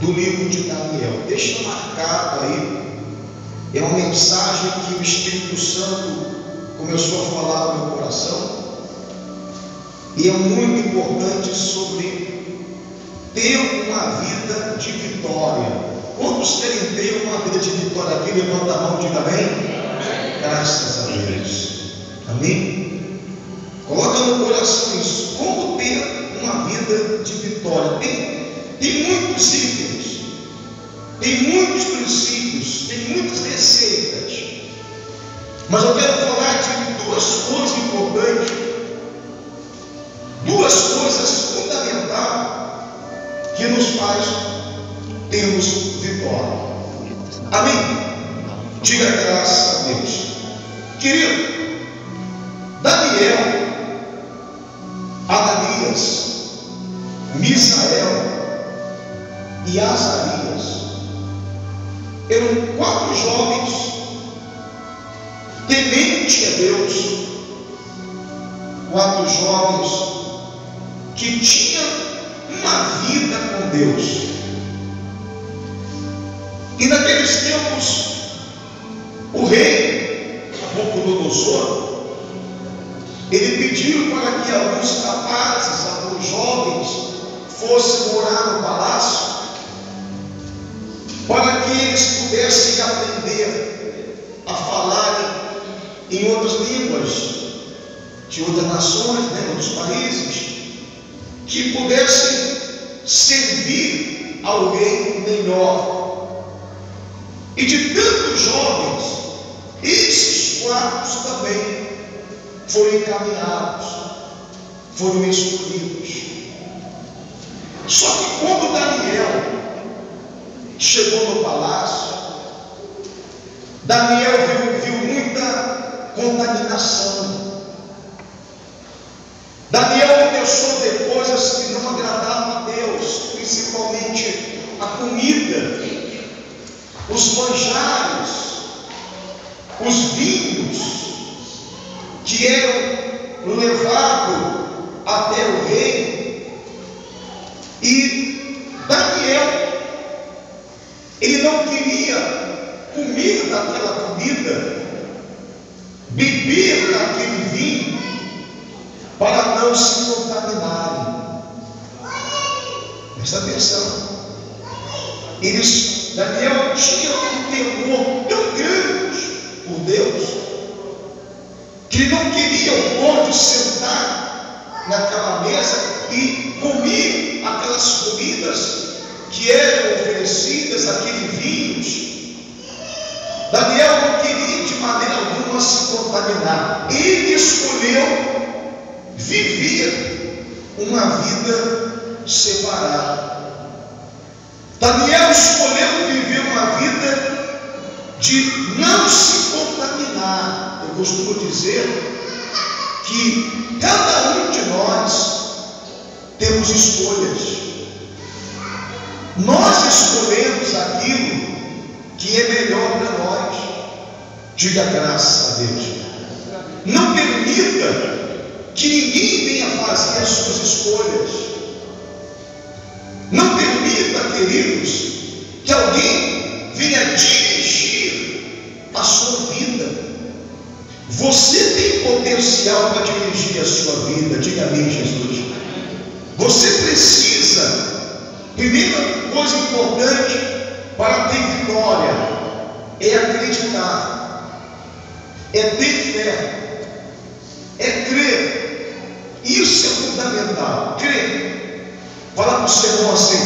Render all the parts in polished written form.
do livro de Daniel. Deixa marcado aí. É uma mensagem que o Espírito Santo começou a falar no meu coração. E é muito importante sobre ter uma vida de vitória. Quantos querem ter uma vida de vitória aqui? Levanta a mão e diga amém. Graças a Deus. Amém? Coloca no coração isso. Como ter uma vida de vitória? Tem muitos itens, tem muitos princípios, tem muitas receitas. Mas eu quero falar de duas coisas importantes, duas coisas fundamentais que nos faz termos vitória. Amém? Diga graças a Deus. Querido, Daniel, Ananias, Misael e Azarias eram 4 jovens tementes a Deus, 4 jovens que tinham uma vida com Deus. E naqueles tempos, o rei Nabucodonosor, ele pediu para que alguns rapazes, alguns jovens, fossem morar no palácio, para que eles pudessem aprender a falar em outras línguas, de outras nações, outros países, que pudessem servir ao rei melhor. E de tantos jovens, esses 4 também foram encaminhados, foram escolhidos. Só que quando Daniel chegou no palácio, Daniel viu muita contaminação. Daniel começou a ver coisas que não agradavam a Deus, principalmente a comida, os manjares, os vinhos que eram levados até o rei. E Daniel, ele não queria comer daquela comida, beber daquele vinho, para não se contaminarem. Presta atenção. Daniel tinha um temor tão grande por Deus, que não queria o povo sentar naquela mesa e comer aquelas comidas que eram oferecidas, aqueles vinhos. Daniel não queria de maneira alguma se contaminar. Ele escolheu viver uma vida separada. Daniel escolheu viver uma vida de não se contaminar. Eu costumo dizer que cada um de nós temos escolhas. Nós escolhemos aquilo que é melhor para nós. Diga graças a Deus. Não permita que ninguém venha fazer as suas escolhas. Não permita, queridos, que alguém venha dirigir a sua vida. Você tem potencial para dirigir a sua vida. Diga amém, Jesus. Você precisa, primeira coisa importante para ter vitória é acreditar, é ter fé, é crer. Isso é fundamental, crer. Fala para o seu irmão assim: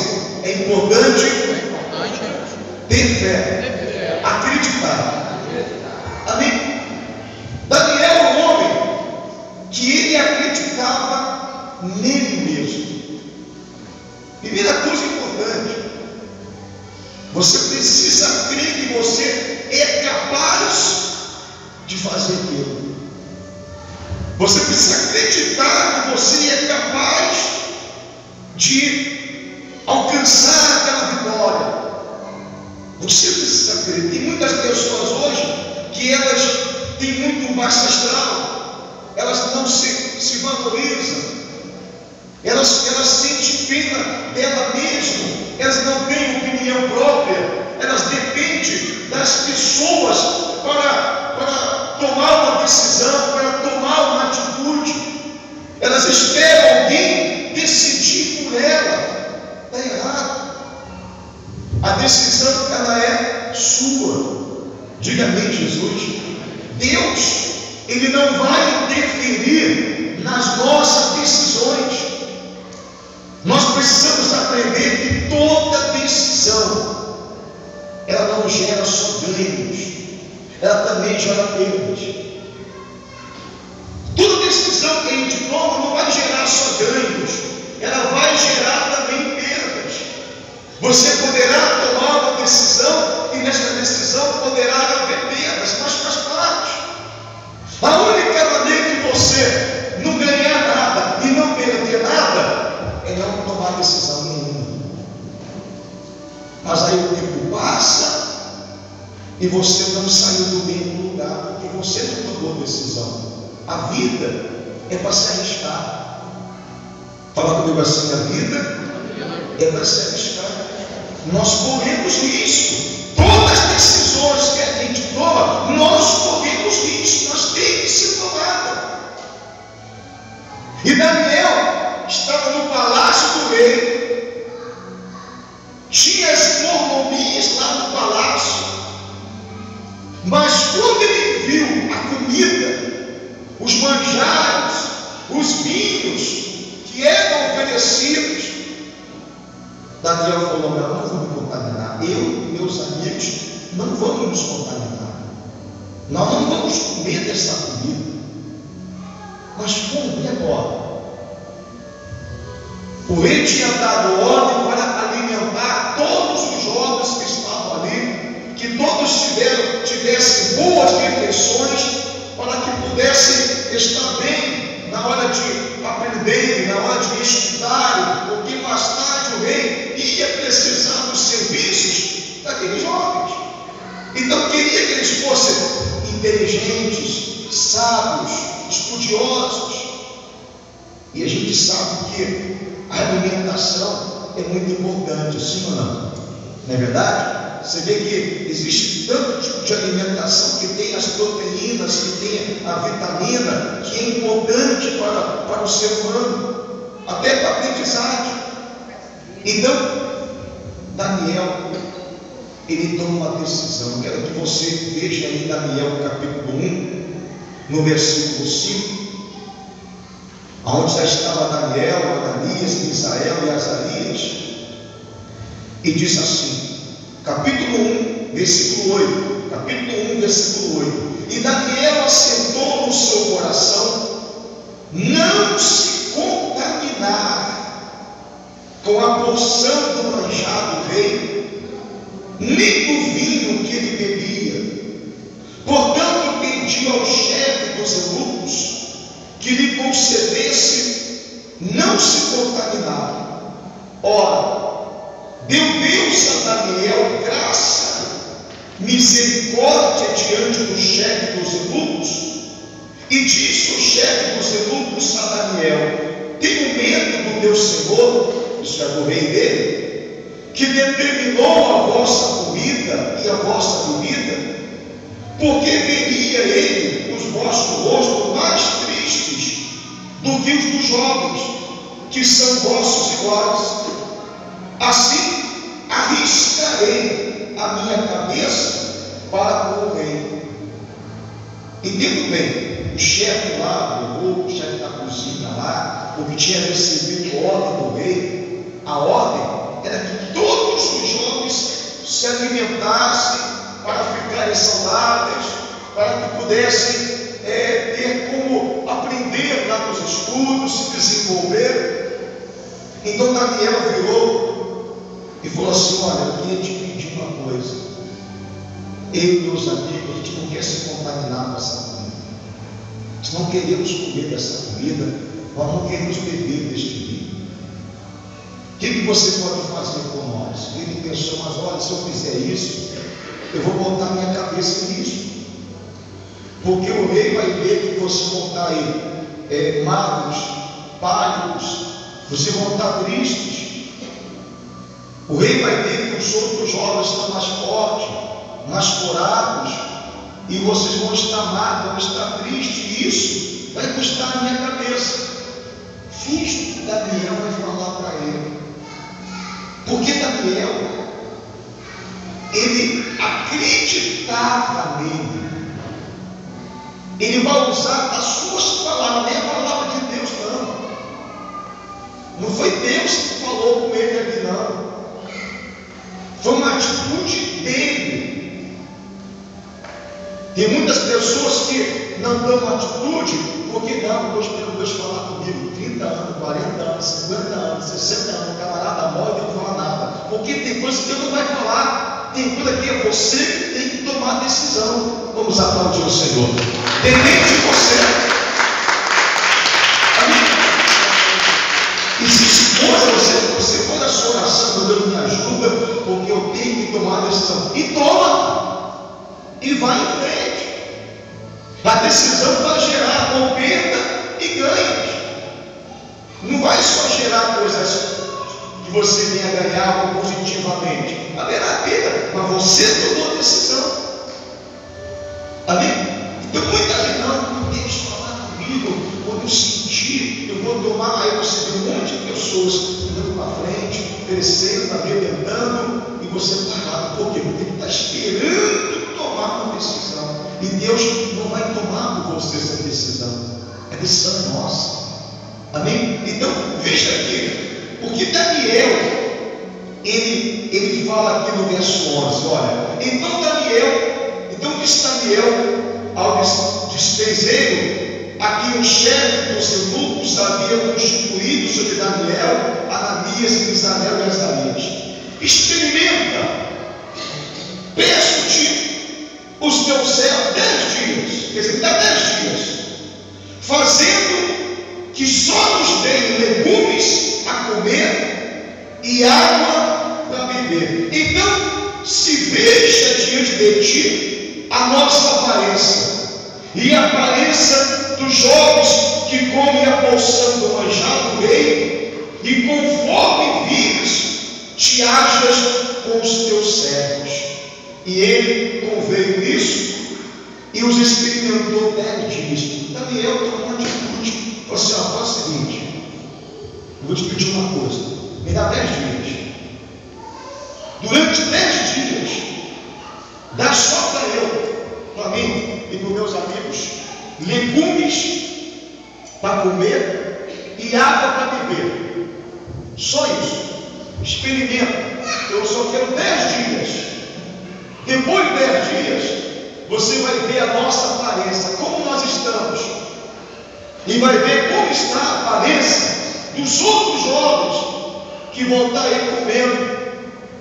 é importante ter fé, acreditar. Amém? Daniel é um homem que ele acreditava nele mesmo. Primeira coisa importante, você precisa crer que você é capaz de fazer aquilo. Você precisa acreditar que você é capaz de alcançar aquela vitória. Você precisa crer. Tem muitas pessoas hoje que elas têm muito baixo astral, elas não se valorizam, elas sentem pena dela mesma, elas não têm opinião das pessoas para tomar uma decisão, para tomar uma atitude. Elas esperam alguém decidir por ela. Está errado. A decisão, ela é sua. Diga amém, Jesus. Deus, Ele não vai interferir nas nossas decisões. Nós precisamos aprender que toda decisão, ela não gera só ganhos, ela também gera perdas. Toda decisão que a gente toma não vai gerar só ganhos, ela vai gerar também perdas. Você poderá tomar uma decisão e nessa decisão poderá haver perdas, mas faz parte. A única maneira de você não ganhar nada e não perder nada é não tomar decisão nenhuma. Mas aí o tempo passa e você não saiu do mesmo lugar, porque você não tomou decisão. A vida é para se arriscar. Fala comigo assim: a vida é para se arriscar. Nós corremos risco. Todas as decisões que a gente toma, nós corremos risco. Nós temos que ser tomadas. E Daniel estava no palácio do rei, tinha as mordomias lá no palácio, mas quando ele viu a comida, os manjares, os vinhos que eram oferecidos, Daniel falou: não vou me contaminar, eu e meus amigos não vamos nos contaminar, nós não vamos comer dessa comida. Mas como? E agora? O rei tinha dado ordem para alimentar todos os jovens que estavam ali, que todos tivessem boas refeições, para que pudessem estar bem na hora de aprender, na hora de estudar, porque mais tarde o rei ia precisar dos serviços daqueles jovens. Então queria que eles fossem inteligentes, sábios, estudiosos. E a gente sabe que a alimentação é muito importante, sim ou não? Não é verdade? Você vê que existe tanto tipo de alimentação que tem as proteínas, que tem a vitamina, que é importante para o ser humano, até para a aprendizagem. Então, Daniel, ele toma uma decisão. Eu quero que você veja aí Daniel capítulo 1, no versículo 5, onde já estava Daniel, Ananias, Misael e Azarias, e diz assim, capítulo 1, versículo 8, capítulo 1, versículo 8, e Daniel assentou no seu coração não se contaminar com a porção do manjar do rei, nem do vinho que ele bebia. Portanto, pediu ao chefe dos eunucos que lhe concedesse não se contaminar. Ora, deu Deus a Daniel graça, misericórdia diante do chefe dos eunucos, e disse o chefe dos eunucos a Daniel: tenho medo do meu Senhor, isso é do rei dele, que determinou a vossa comida e a vossa bebida, porque veria ele os vossos rostos mais tristes do que os dos jovens, que são vossos iguais. Assim arriscarei a minha cabeça para com o rei. Entendo bem, o chefe lá, o chefe da cozinha lá, o que tinha recebido ordem do rei, a ordem era que todos os jovens se alimentassem para ficarem saudáveis, para que pudessem ter como aprender lá nos estudos, se desenvolver. Então Daniel virou e falou assim: olha, eu queria te pedir uma coisa, eu e meus amigos, a gente não quer se contaminar com essa comida, nós não queremos comer dessa comida, nós não queremos beber deste vinho. O que você pode fazer por nós? Ele pensou: mas olha, se eu fizer isso, eu vou botar minha cabeça nisso, porque o rei vai ver que você vão estar aí magros, pálidos, vocês vão estar tristes. O rei vai ver que os outros jovens estão mais fortes, mais corados, e vocês vão estar magros, vão estar tristes, e isso vai custar na minha cabeça. Fiz o que Daniel vai falar para ele, porque Daniel, ele acreditava nele. Ele vai usar as suas palavras, nem a palavra de Deus, não. Não foi Deus que falou com ele aqui, não. Foi uma atitude dele. Tem muitas pessoas que não dão atitude, porque não, estou esperando Deus falar comigo. 30 anos, 40 anos, 50 anos, 60 anos, o camarada morre e não fala nada. Porque tem coisa que Deus não vai falar. Tem coisa que é você que tem que tomar a decisão. Vamos aplaudir o Senhor. Depende de você. Amém? E se você for na sua oração, Deus me ajuda, porque eu tenho que tomar a decisão. E toma. E vai em frente. A decisão vai gerar ou perda e ganhos. Não vai só gerar coisas que você venha ganhar positivamente. Haverá perda, mas você tomou a decisão. Amém? Então muita gente, não, Deus falar comigo, quando eu sentir, eu vou tomar. Aí você vê um monte de pessoas andando para frente, crescendo, arrebentando, e você está errado. Por quê? Porque ele está esperando tomar uma decisão. E Deus não vai tomar por você essa decisão. A decisão é nossa. Amém? Então, veja aqui, porque Daniel, ele fala aqui no verso 11, olha, então disse Daniel ao despezeiro, aqui o chefe dos eunucos havia constituído sobre Daniel, Ananias, Misael e Azarias. Experimenta, peço-te os teus servos 10 dias, quer dizer, dá 10 dias, fazendo que só nos deem legumes a comer e água para beber. Então, se veja diante de ti a nossa aparência e a aparência dos jovens que comem a porção do manjar do rei, e conforme vires, te achas com os teus servos. E ele conveio nisso e os experimentou 10 dias. Daniel tomou uma atitude. Falou assim: ó, faz o seguinte, eu vou te pedir uma coisa, me dá 10 dias. Durante 10 dias, dá só para eu, para mim e para os meus amigos, legumes para comer e água para beber. Só isso. Experimenta. Eu só quero 10 dias. Depois de 10 dias, você vai ver a nossa aparência, como nós estamos, e vai ver como está a aparência dos outros jovens que vão estar aí comendo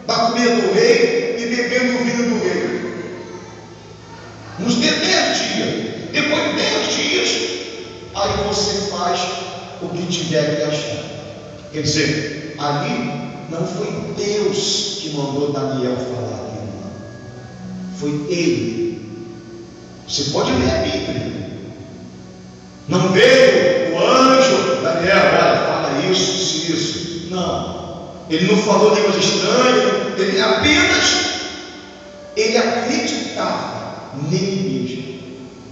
da comida do rei e bebendo o vinho do rei. Nos dê 10 dias. Depois de 10 dias, aí você faz o que tiver que achar. Quer dizer, ali não foi Deus que mandou Daniel falar aquilo, não. Foi ele. Você pode ler a Bíblia. Não veio o anjo, Daniel, olha, fala isso. Não. Ele não falou línguas estranhas. Ele acreditava nele mesmo.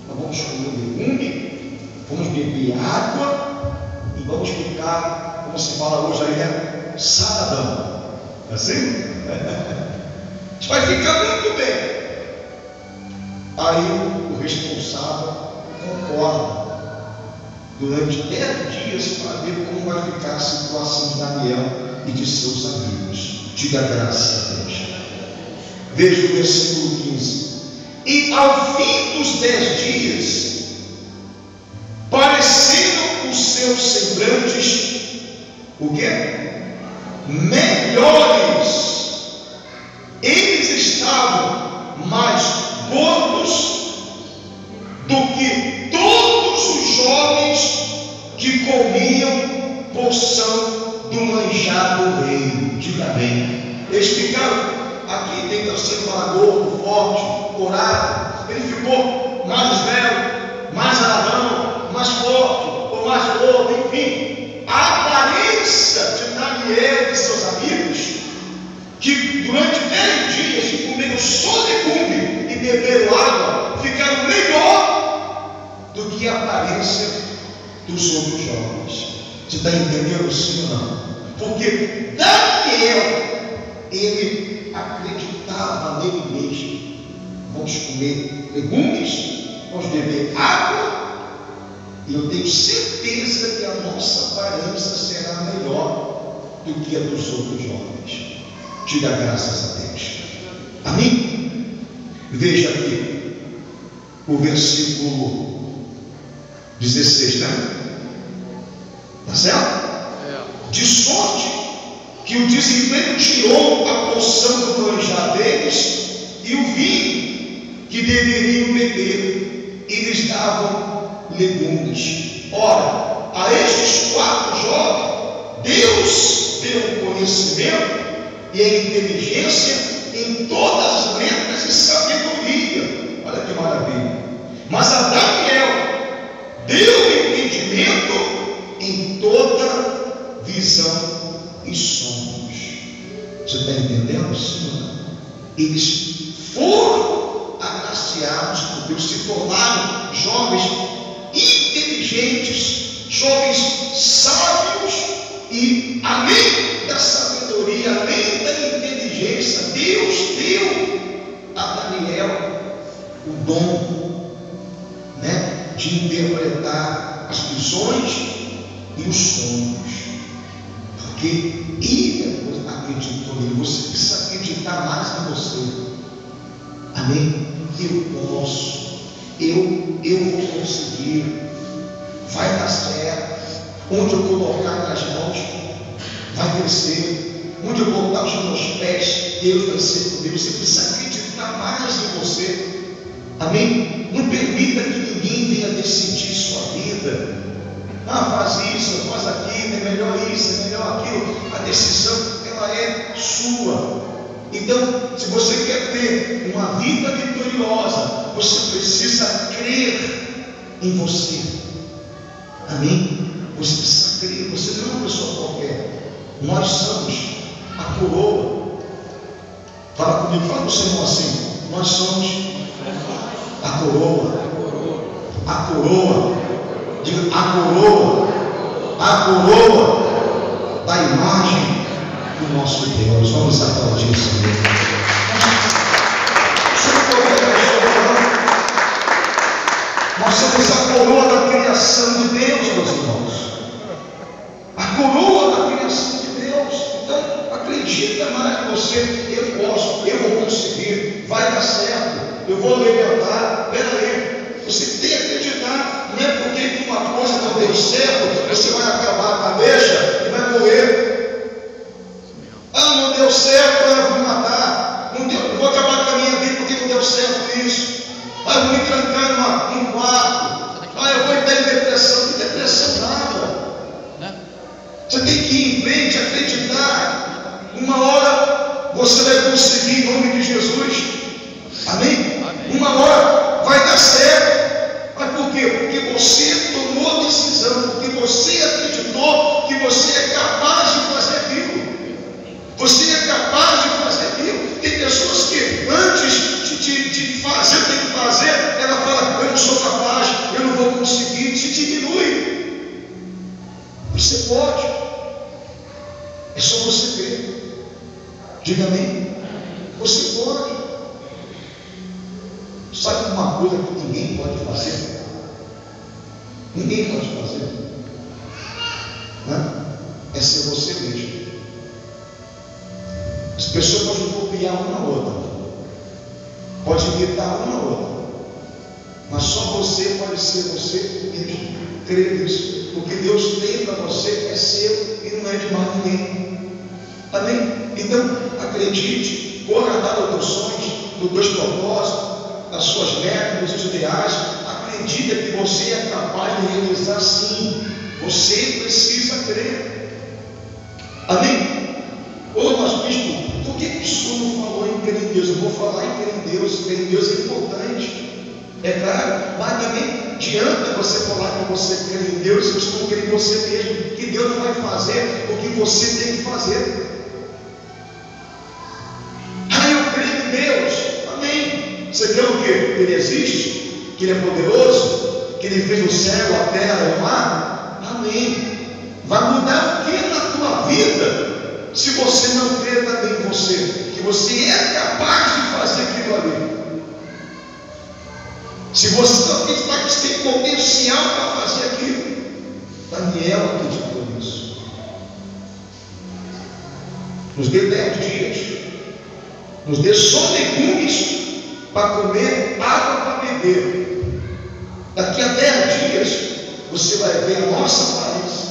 Nós vamos comer legume, vamos beber água e vamos ficar, como se fala hoje aí, saradão. Assim? A gente vai ficar muito bem. Aí o responsável concorda durante 10 dias para ver como vai ficar a situação de Daniel e de seus amigos. Diga graças a Deus. Veja o versículo 15. E ao fim dos 10 dias, pareceram os seus semblantes o quê? Melhores. Eles estavam mais gordos do que todos os jovens que comiam porção do manjar do rei. Diga bem. Eles ficaram aqui, tem que você falar gordo, forte, corado. Ele ficou mais velho, mais aravão, mais forte, ou mais gordo, enfim. A aparência de Daniel e seus amigos, que durante 10 dias comeram só legume e beberam água ficaram melhor do que a aparência dos outros jovens. Você está entendendo, sim ou não? Porque Daniel, ele acreditava nele mesmo. Vamos comer legumes, vamos beber água, e eu tenho certeza que a nossa aparência será melhor do que a dos outros jovens. Diga graças a Deus. Amém? Veja aqui o versículo 16, né? Tá certo? De sorte que o desemprego tirou a porção do manjar deles e o vinho que deveriam beber, e lhes davam legumes. Ora, a estes 4 jovens, Deus deu o conhecimento e a inteligência em todas as letras e sabedoria. Olha que maravilha. Mas a Daniel deu o entendimento em toda visão e sonhos. Você está entendendo, Senhor? Eles foram agraciados por Deus, se tornaram jovens inteligentes, jovens sábios, e além da sabedoria, além da inteligência, Deus deu a Daniel o dom, né, de interpretar as visões e os sonhos, porque ele acreditou nele. Você precisa acreditar mais em você. Amém? Eu posso, eu vou conseguir, vai dar certo. Onde eu colocar nas mãos, vai crescer. Onde eu botar os meus pés, Deus vai ser comigo. Você precisa acreditar mais em você. Amém? Não permita que ninguém venha decidir sua vida. Faz isso, faz aquilo, é melhor isso, é melhor aquilo. A decisão, ela é sua. Então, se você quer ter uma vida vitoriosa, você precisa crer em você. Amém? Você precisa crer. Você não é uma pessoa qualquer. Nós somos a coroa. Fala comigo, fala para o Senhor assim: nós somos a coroa. A coroa. Diga, a coroa da imagem do nosso Deus. Vamos aplaudir o Senhor. Nós somos a coroa da criação de Deus, meus irmãos. A coroa da criação de Deus. Então, acredita mais em você. Eu posso, eu vou conseguir, vai dar certo, eu vou levantar. Peraí, você tem que acreditar. Não é porque uma coisa não deu certo, você vai acabar a cabeça e vai morrer. Não deu certo, eu vou me matar. Não deu, eu vou acabar com a minha vida porque não deu certo isso. Eu vou me trancar num quarto. Eu vou entrar em depressão. Que depressão nada. Você tem que ir em frente, acreditar. Uma hora você vai conseguir em nome de Jesus. Amém? Uma hora vai dar certo. Mas por quê? Porque você tomou a decisão, porque você acreditou que você é capaz de fazer aquilo. Você é capaz de fazer aquilo. Tem pessoas que antes de fazer o que tem que fazer, ela fala: eu não sou capaz, eu não vou conseguir. Se diminui. Você pode. É só você crer. Diga amém. Você pode. Sabe uma coisa que ninguém pode fazer? Ninguém pode fazer. É ser você mesmo. As pessoas podem copiar uma na outra, pode imitar uma na outra, mas só você pode ser você mesmo. Creia nisso. O que Deus tem para você é seu e não é de mais ninguém. Amém? Então, acredite, corra atrás dos teus sonhos, dos teus propósitos, das suas metas, dos seus ideais. Acredita que você é capaz de realizar, sim. Você precisa crer. Amém? Mas bispo, por que o senhor não falou em crer em Deus? Eu vou falar em crer em Deus. Crer em Deus é importante, é claro, mas também adianta você falar que você crê em Deus se você não crê em você mesmo, que Deus não vai fazer o que você tem que fazer. Eu creio em Deus. Você crê o quê? Que Ele existe? Que Ele é poderoso? Que Ele fez o céu, a terra e o mar? Amém. Vai mudar o que na tua vida se você não crer também em você? Que você é capaz de fazer aquilo ali. Se você não acreditar que você tem potencial para fazer aquilo. Daniel acreditou nisso. Nos dê 10 dias. Nos dê só legumes para comer, água para beber. Daqui a 10 dias você vai ver a nossa aparência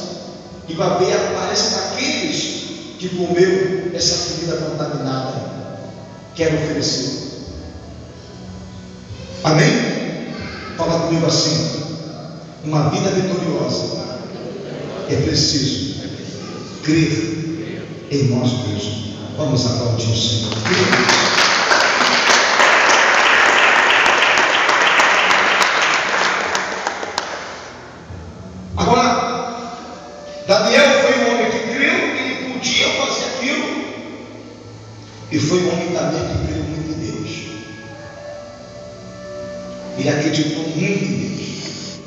e vai ver a aparência daqueles que comeu essa comida contaminada que era oferecida. Amém? Fala comigo assim: uma vida vitoriosa é preciso crer em nós mesmos. Vamos aplaudir o Senhor. Agora, Daniel foi um homem que creu que ele podia fazer aquilo, e foi um homem também que creu muito em Deus. Ele acreditou muito em Deus.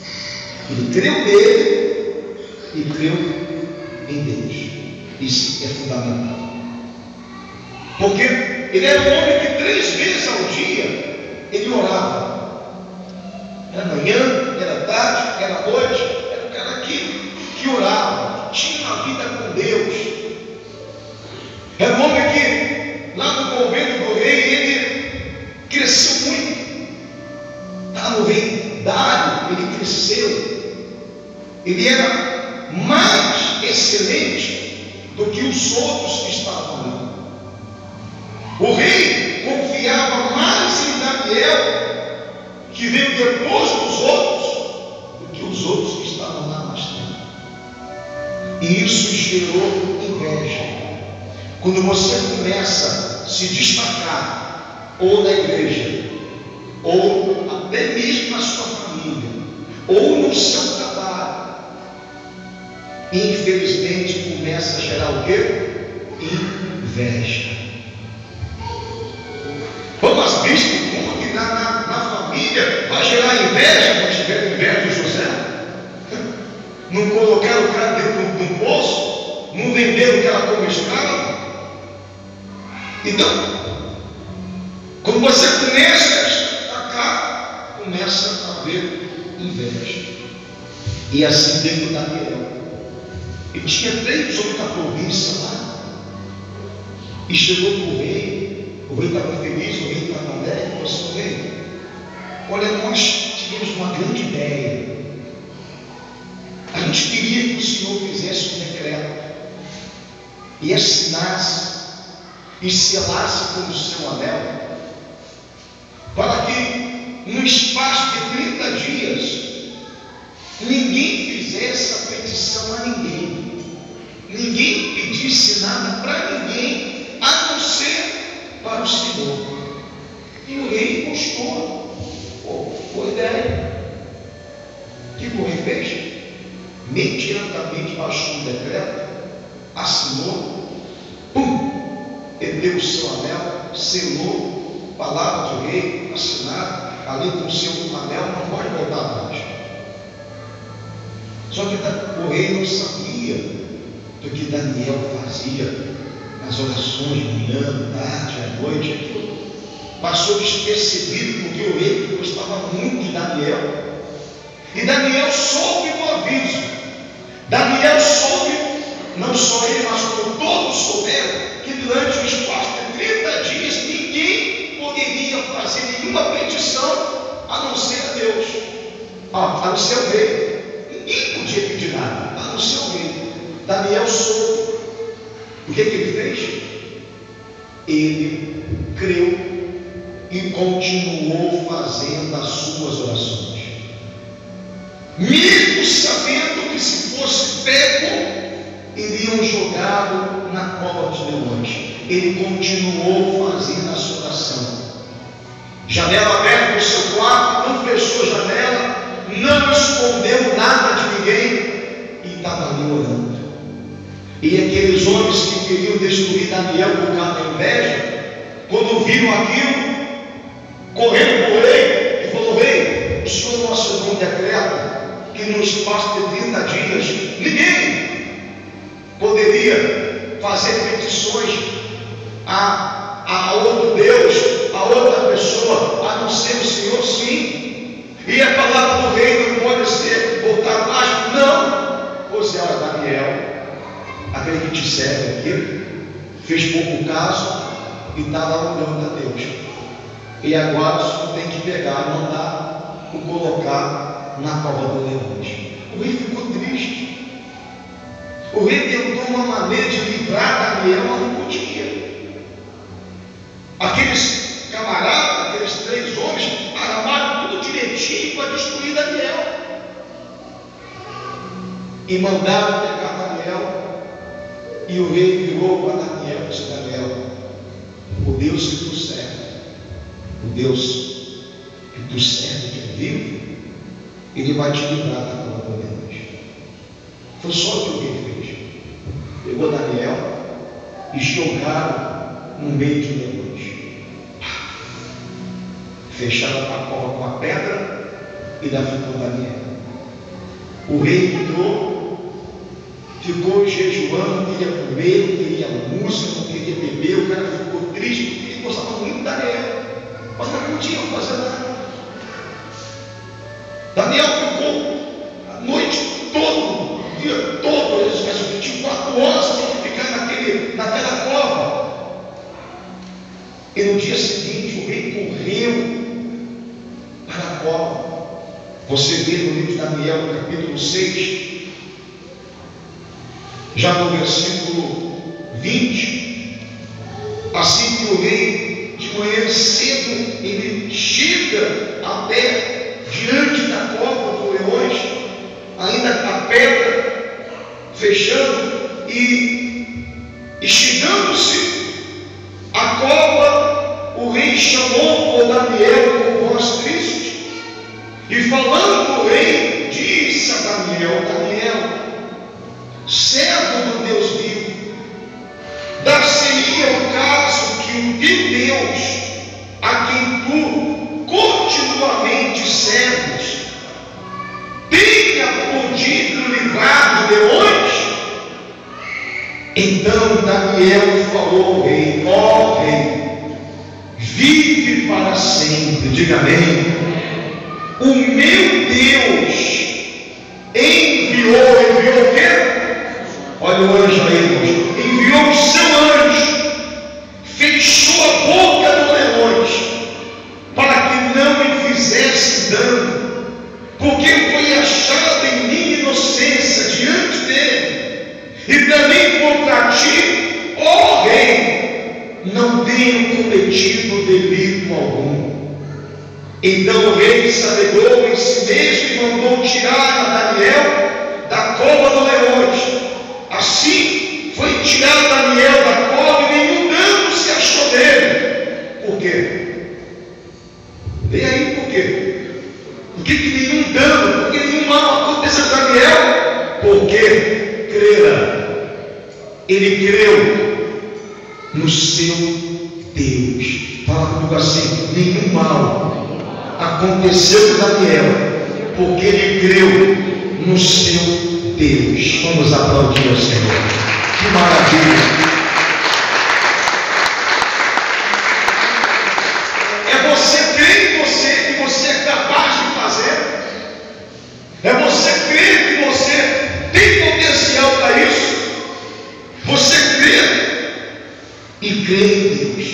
Ele creu nele e creu em Deus. Isso é fundamental. Porque ele era um homem que 3 vezes ao dia ele orava. Era manhã, era tarde, era noite. Era um cara que orava, tinha uma vida com Deus. Era um homem que lá no convento do rei ele cresceu muito. Lá no rei Dário ele cresceu. Ele era mais excelente do que os outros que estavam ali. O rei confiava mais em Daniel, que veio depois dos outros, do que os outros que estavam lá mais tempo. E isso gerou inveja. Quando você começa a se destacar, ou na igreja, ou até mesmo na sua família, ou no seu trabalho, infelizmente começa a gerar o quê? Inveja. Vamos visto como que na família vai gerar inveja quando tiver inveja de José? Não colocar o cara dentro de um poço, não vender o que ela como escravo. Então, quando você começa a destacar, começa a haver inveja. E assim veio Daniel. Ele tinha 3 homens da província lá, e chegou para o rei. O rei estava feliz, o rei estava alegre. Falou assim: rei, olha, nós tivemos uma grande ideia. A gente queria que o Senhor fizesse um decreto e assinasse e selasse com o seu anel, para que no espaço de 30 dias ninguém fizesse a petição a ninguém, ninguém pedisse nada para ninguém, a não ser para o Senhor. E o rei gostou. Boa ideia. O que o rei fez? Imediatamente baixou um decreto, assinou, ele deu o seu anel, selou, palavra do rei, assinado, ali com o seu anel, não pode voltar atrás. Só que o rei não sabia do que Daniel fazia nas orações, manhã, tarde, à noite. Aquilo passou despercebido, porque o rei gostava muito de Daniel. E Daniel soube do aviso. Daniel soube, não só ele, mas como todos souberam, que durante o espaço de 30 dias ninguém poderia fazer nenhuma petição a não ser a Deus, a não ser o rei. Ninguém podia pedir nada, a não ser o rei. Daniel soube. O que ele fez? Ele creu e continuou fazendo as suas orações, mesmo sabendo que se fosse pego, iriam jogá-lo na cova dos leões. Ele continuou fazendo a sua oração. Janela aberta no seu quarto, não fechou a janela, não escondeu nada de ninguém, e estava ali orando. E aqueles homens que queriam destruir Daniel por causa da inveja, quando viram aquilo, correndo para o rei e falou: rei, o senhor não assinou um decreto que no espaço de 30 dias ninguém poderia fazer petições a outro Deus, a outra pessoa, a não ser o Senhor? Sim. E a palavra do rei não pode ser voltar mais? Não. Pois é, Daniel, aquele que te serve aqui, fez pouco caso e está lá orando a Deus. E agora o senhor tem que pegar, mandar o colocar na cova do leões. O rei ficou triste. O rei tentou uma maneira de livrar Daniel, mas não podia. Aqueles camaradas, aqueles 3 homens, armaram tudo direitinho para destruir Daniel. E mandaram pegar Daniel. E o rei virou para Daniel e disse: Daniel, o Deus que tu serve, o Deus que tu serve, que é vivo, Ele vai te livrar da cova do leões. Foi só o que o rei fez. Pegou Daniel e jogaram no meio de leões. Fecharam a cova com a pedra e lá ficou Daniel. O rei entrou, ficou jejuando, não queria comer, não queria música, não queria beber. O cara ficou triste porque ele gostava muito de Daniel, mas não podia fazer nada. Daniel ficou a noite toda, o dia todo, as 24 horas, tinha que ficar naquela cova. E no dia seguinte o rei correu para a cova. Você vê no livro de Daniel, no capítulo 6, já no versículo 20, assim que o rei de manhã cedo ele chega até diante da cova dos leões, ainda a pedra fechando, e chegando-se à cova, o rei chamou por Daniel com voz triste, e falando com o rei, disse a Daniel: Daniel, servo do Deus vivo, dar-se-ia o caso que o teu Deus, a quem tu continuamente serves, tenha podido livrar dos leões? Então Daniel falou ao rei: ó rei, vive para sempre. Diga amém. O meu Deus enviou o quê? Olha o anjo aí, irmãos. Enviou o seu anjo, fechou a boca dos leões, para que não me fizesse dano, porque foi achada em minha inocência diante dele, e também contra ti, ó rei, não tenho cometido delito algum. Então o rei se alegrou em si mesmo e mandou tirar a Daniel da cova dos leões. Assim foi tirado Daniel da cova e nenhum dano se achou dele. Por quê? Vê aí por quê? Por que nenhum dano, por que nenhum mal aconteceu com Daniel? Porque crera. Ele creu no seu Deus. Fala comigo assim: nenhum mal aconteceu com Daniel, porque ele creu no seu Deus. Vamos aplaudir ao Senhor. Que maravilha! É você crer em você, que você é capaz de fazer. É você crer que você tem potencial para isso. Você crer e crer em Deus.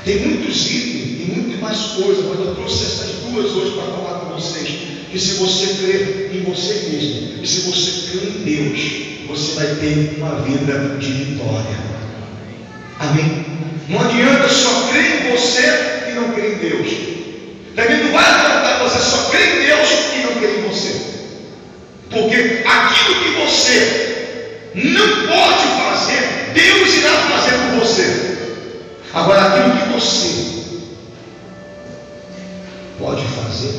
Tem muitos itens, tem muito mais coisas, mas eu trouxe essas duas hoje para falar com vocês. Que se você crer em você mesmo, e se você crer em Deus, você vai ter uma vida de vitória. Amém? Não adianta só crer em você e não crer em Deus. Também não vai adiantar você só crer em Deus e não crer em você. Porque aquilo que você não pode fazer, Deus irá fazer por você. Agora, aquilo que você pode fazer,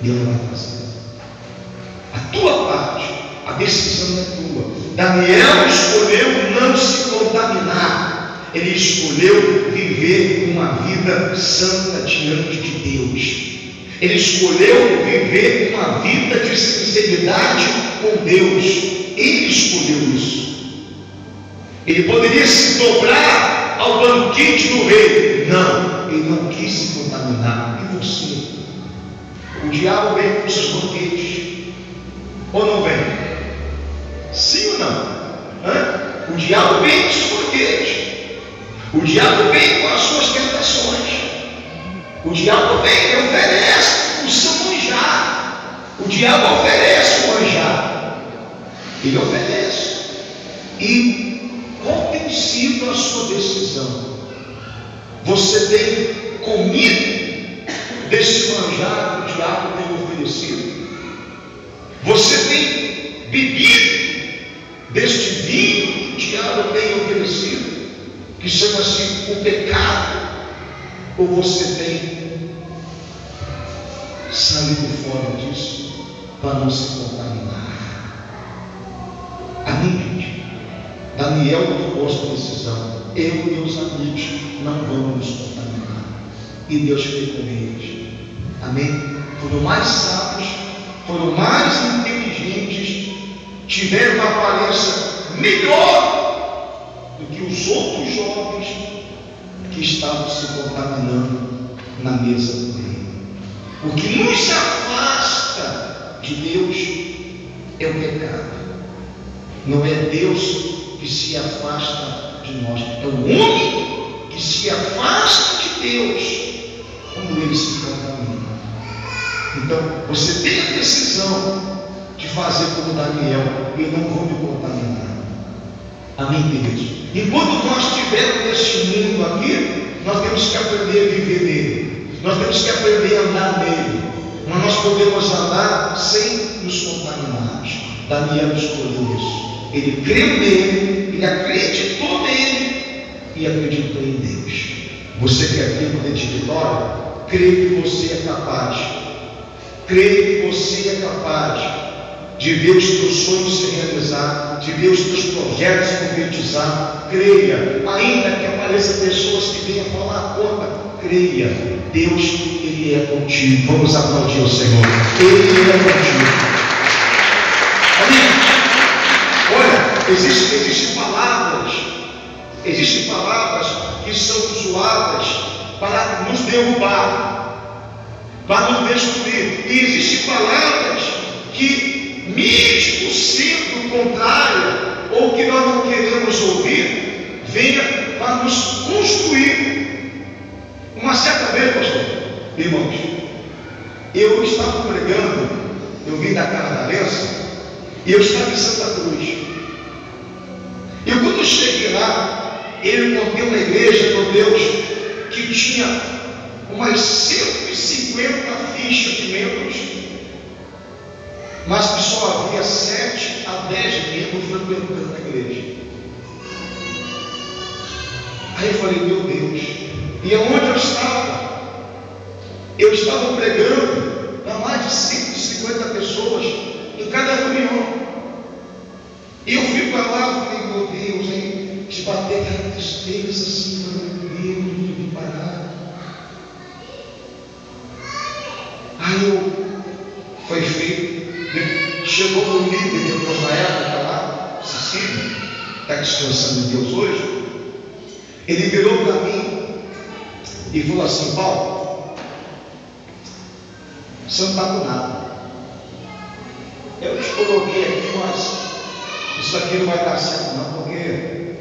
Deus vai fazer. A tua parte, a decisão é tua. Daniel escolheu não se contaminar. ele escolheu viver uma vida santa diante de Deus. Ele escolheu viver uma vida de sinceridade com Deus. Ele escolheu isso. Ele poderia se dobrar ao banquete do rei. Não, ele não quis se contaminar. E você? O diabo vem com os seus banquetes. Ou não vem? Sim ou não? O diabo vem com os seus banquetes. O diabo vem com as suas tentações. O diabo vem e oferece o seu manjar. O diabo oferece o manjar. Ele oferece. E qual tem sido a sua decisão? Você tem comido desse manjar que o diabo tem oferecido? Você tem bebido deste vinho que o diabo tem oferecido, que chama-se o pecado? Ou você tem saído fora disso para não se contaminar? Amém, gente? Daniel tomou essa decisão. Eu e meus amigos não vamos nos contaminar. E Deus foi com eles. Amém? Foram mais sábios, foram mais inteligentes, tiveram uma aparência melhor do que os outros jovens que estavam se contaminando na mesa do rei. O que nos afasta de Deus é o pecado. Não é Deus que se afasta de nós, é o homem que se afasta de Deus quando ele se contamina. Então, você tem a decisão de fazer como Daniel: eu não vou me contaminar. Amém, queridos? Enquanto nós estivermos neste mundo aqui, nós temos que aprender a viver nele. Nós temos que aprender a andar nele. Mas nós podemos andar sem nos contaminarmos. Daniel escolheu isso. Ele creu nele, ele acreditou nele e acreditou em Deus. Você quer ter poder de vitória? Creia que você é capaz. Creia que você é capaz de ver os teus sonhos se realizar, de ver os teus projetos se concretizar. Creia, ainda que apareçam pessoas que venham falar contra, creia, Deus, Ele é contigo. Vamos aplaudir o Senhor. Ele é contigo. Amém? Olha, existem palavras que são usadas para nos derrubar, para nos destruir. E existem palavras que, mesmo sendo contrária, ou que nós não queremos ouvir, venha para nos construir. Uma certa vez, pastor, irmãos, eu estava pregando, eu vim da Casa da Bênção, e eu estava em Santa Cruz. E quando eu cheguei lá, eu encontrei uma igreja, meu Deus, que tinha umas 150 fichas de membros, mas que só havia 7 a 10 membros frequentando a igreja. Aí eu falei: meu Deus. E aonde eu estava? Eu estava pregando para mais de 150 pessoas em cada reunião. E eu fui para lá e falei: meu Deus, aí te bater aquela tristeza assim, meu Deus, não vim parar. Aí foi feito. Chegou o líder depois da época lá, Cecílio, está descansando em Deus hoje. Ele virou para mim e falou assim: Paulo, você não está com nada. Eu te coloquei aqui, mas isso aqui não vai dar certo não, porque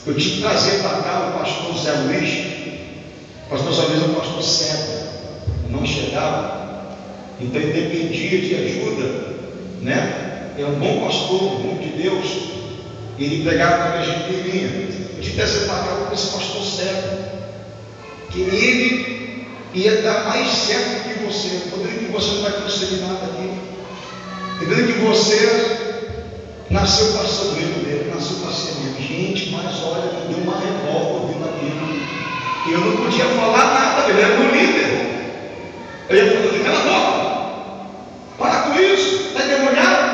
eu tinha que trazer para cá o pastor Zé Luiz. O pastor Zé Luiz é um pastor cego, não chegava. Então ele dependia de ajuda, né? É um bom pastor, um bom de Deus. Ele pregava para a gente que vinha. Eu tinha que trazer para cá com esse pastor cego, que ele ia dar mais certo que você. Poderia que você não vai conseguir nada aqui. Poderia que você nasceu para ser dele, nasceu para ser meu. Gente, mas olha, me deu uma revolta ouvindo aquilo. E eu não podia falar nada, ele era meu líder. Eu ia falar: cala a boca. Para com isso, está endemoniado?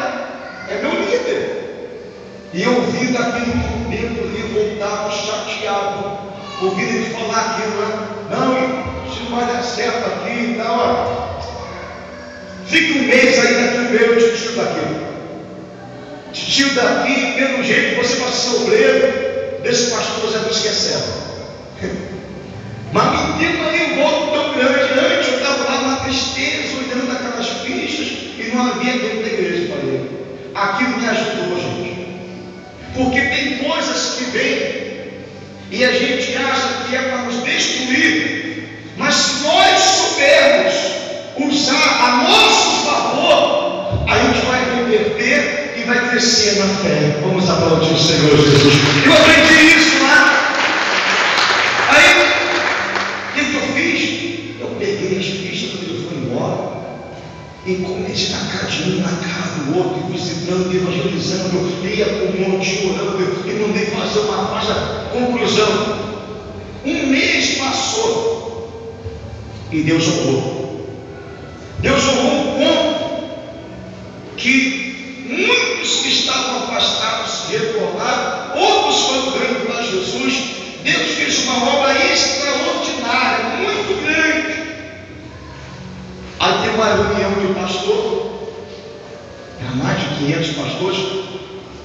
É meu líder. E eu vi daquele momento revoltado, chateado. ouvindo ele falar aquilo, né? Não, isso não vai dar certo aqui e tal. Ó. Fica um mês aí daqui, meu tio daquilo. Tio daqui, pelo jeito você vai ser obreiro desse pastor Zé dos que é servo. Mas me deu aí um voto tão grande. Antes eu estava lá numa tristeza, olhando aquelas fichas, e não havia dentro da igreja para ele. Aquilo me ajudou, gente. Porque tem coisas que vêm e a gente acha que é para nos destruir, mas se nós soubermos usar a nosso favor, a gente vai reverter e vai crescer na fé. Vamos aplaudir o Senhor Jesus. Eu aprendi isso lá. Aí, o que eu fiz? Eu peguei as fichas quando ele foi embora e comecei a tacar dinheiro na cara do outro, visitando, evangelizando, ia para um monte orando e mandei fazer uma faixa. Conclusão: um mês passou e Deus honrou. Deus honrou um ponto que muitos que estavam afastados se retornaram, outros foram ganhos para Jesus. Deus fez uma obra extraordinária, muito grande. Aí tem uma reunião de pastor, mais de 500 pastores.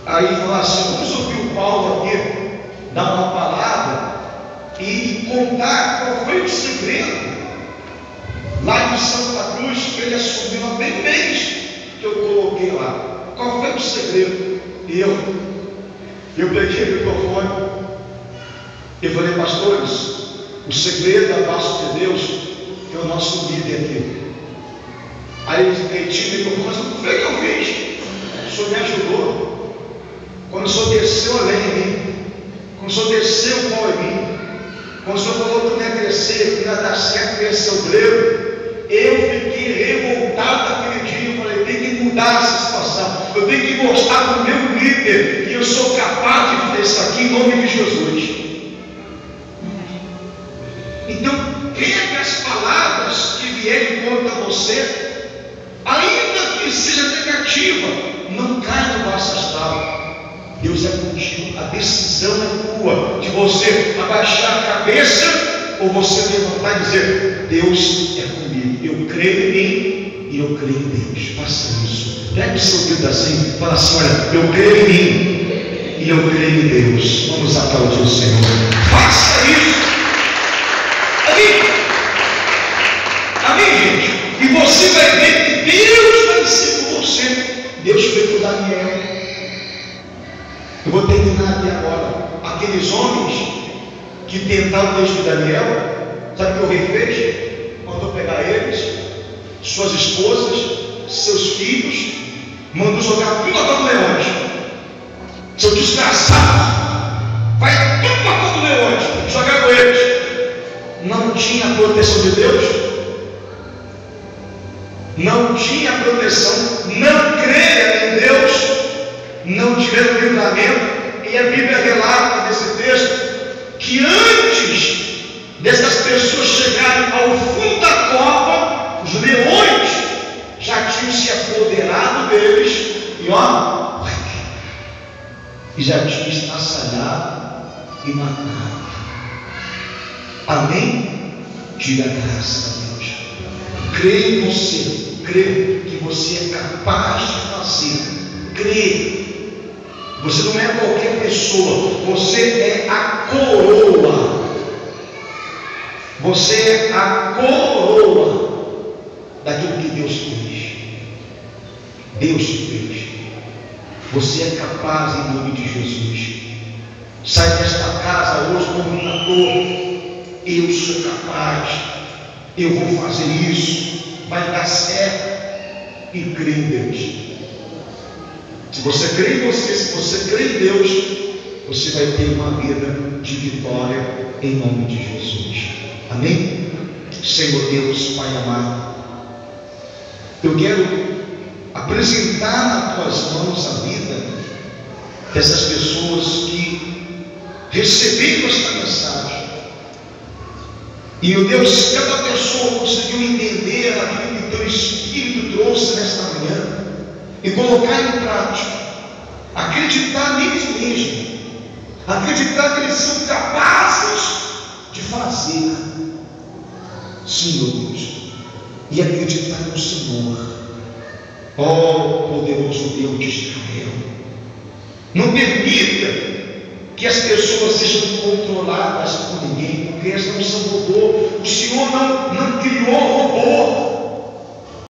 Aí fala assim: vamos ouvir o Paulo aqui dar uma palavra e contar qual foi o segredo lá de Santa Cruz que ele assumiu há bem mês que eu coloquei lá. Qual foi o segredo? E eu peguei o microfone e falei: pastores, o segredo abaixo de Deus é o nosso líder aqui. Aí ele tinha o microfone: mas o que foi que eu fiz? O Senhor me ajudou. Quando o Senhor desceu além de mim, quando o Senhor desceu o pau em mim, quando o Senhor falou que eu ia crescer, que ia dar certo, que ia ser obreiro, eu fiquei revoltado naquele dia. Eu falei: tem que mudar essa situação. Eu tenho que mostrar para o meu líder que eu sou capaz de fazer isso aqui em nome de Jesus. Então, pega as palavras que vierem contra você, ainda que seja negativa, não caia no baixo astral. Deus é contigo, a decisão é tua, de você abaixar a cabeça ou você levantar e dizer: Deus é comigo, eu creio em mim e eu creio em Deus. Faça isso. Pega o seu dedo assim e fala assim: olha, eu creio em mim e eu creio em Deus. Vamos aplaudir o Senhor. Faça isso. Amém, gente? E você vai ver que Deus vai ser com você. Deus fez com Daniel. Eu vou terminar aqui agora. Aqueles homens que tentaram destruir Daniel, sabe o que o rei fez? Mandou pegar eles, suas esposas, seus filhos, mandou jogar tudo a cova dos leões. Seu desgraçado, vai tudo a cova dos leões, jogaram eles. Não tinha proteção de Deus, não tinha proteção, não creia em Deus, não tiveram livramento. E a Bíblia relata nesse texto que antes dessas pessoas chegarem ao fundo da cova, os leões já tinham se apoderado deles e já tinham estraçalhado e matado. Amém? Diga graças a Deus. Creia em você, creia que você é capaz de fazer. Creia. Você não é qualquer pessoa, você é a coroa. Você é a coroa daquilo que Deus fez. Deus fez. Você é capaz em nome de Jesus. Sai desta casa hoje como um ator. Eu sou capaz, eu vou fazer isso, vai dar certo. E crê em Deus. Se você crê em você, se você crê em Deus, você vai ter uma vida de vitória em nome de Jesus. Amém? Senhor Deus, Pai amado, eu quero apresentar nas tuas mãos a vida dessas pessoas que receberam esta mensagem. E o Deus, cada pessoa conseguiu entender aquilo que o teu Espírito trouxe nesta manhã e colocar em prática, acreditar neles mesmos, acreditar que eles são capazes fazer, Senhor Deus, e acreditar no Senhor, ó poderoso Deus de Israel. Não permita que as pessoas sejam controladas por ninguém, porque elas não são robô. O Senhor não criou